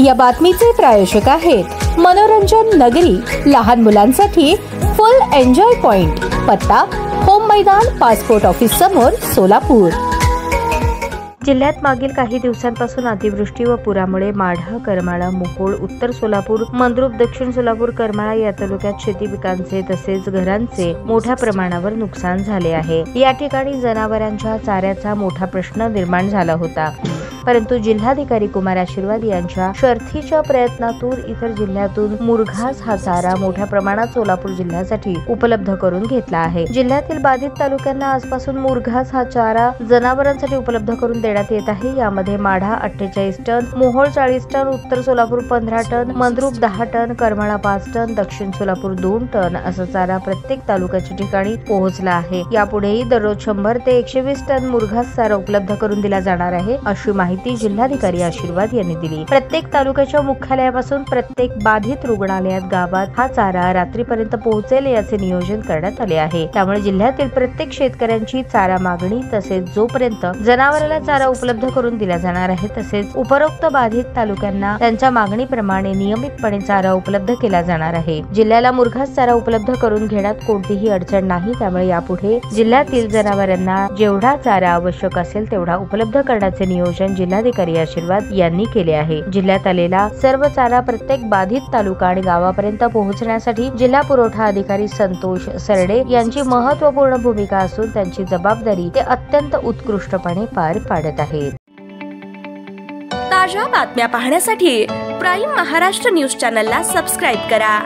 या बातमीचे प्रायोजक आहेत मनोरंजन नगरी, लहान मुलांसाठी फुल एन्जॉय पॉइंट, पत्ता होम मैदान, पासपोर्ट ऑफिस समोर, सोलापूर। जिल्ह्यात मागील काही दिवसांपासून अतिवृष्टी व पुरामुळे माढा, करमाळा, मोहोळ, उत्तर सोलापूर, मंद्रुप, दक्षिण सोलापूर, करमाळा या तालुक्यात शेती पिकांचे तसेच घरांचे मोठ्या प्रमाणावर नुकसान झाले आहे। या ठिकाणी जनावरांच्या चाऱ्याचा मोठा प्रश्न निर्माण झाला होता, परंतु जिल्हाधिकारी कुमार आशीर्वाद यांच्या शर्थीच्या प्रयत्नातून इतर जिल्ह्यातून मुरघास हा चारा मोठ्या प्रमाणात सोलापूर जिल्ह्यासाठी उपलब्ध करून घेतला आहे। जिल्ह्यातील बाधित तालुक्यांना आजपासून मुरघास हा चारा जनावरांसाठी उपलब्ध करून देण्यात येत आहे। यामध्ये माढा 48 टन, मोहोळ 40 टन, उत्तर Solapur 15 ton, Mandrup 10 ton, Karmala 5 ton, दक्षिण सोलापूर 2 टन असा चारा प्रत्येक तालुक्याच्या ठिकाणी पोहोचला आहे। यापुढेही दररोज 100 ते 120 टन मुरघास चारा उपलब्ध करून दिला जाणार आहे, अशी माहिती जिल्हाधिकारी आशीर्वाद यांनी दिली। प्रत्येक तालुक्याच्या मुख्यालयापासून प्रत्येक बाधित रुग्णालयात, गावात हा चारा रात्रीपर्यंत पोहोचेल याचे नियोजन करण्यात आले आहे। त्यामुळे जिल्ह्यातील प्रत्येक शेतकऱ्यांची चारा मागणी तसेच जोपर्यंत जनावराला चारा उपलब्ध करून दिला जाणार आहे, तसेच उपरोक्त बाधित तालुक्यांना त्यांच्या मागणीप्रमाणे नियमितपणे चारा उपलब्ध केला जाणार आहे। जिल्ह्याला मुरघास चारा उपलब्ध करून घेण्यात कोणतीही अडचण नाही, त्यामुळे यापुढे जिल्ह्यातील जनावरांना जेवढा चारा आवश्यक असेल तेवढा उपलब्ध करण्याचे नियोजन जिल्हाधिकारी आशीर्वाद यांनी केले आहे। जिल्ह्यात आलेला सर्व चारा प्रत्येक बाधित तालुका आणि गावापर्यंत पोहोचण्यासाठी जिल्हा पुरवठा अधिकारी संतोष सरडे यांची महत्त्वपूर्ण भूमिका असून त्यांची जबाबदारी ते अत्यंत उत्कृष्टपणे पार पाडत आहेत। ताज्या बातम्या पाहण्यासाठी प्राईम महाराष्ट्र न्यूज चॅनलला सबस्क्राईब करा।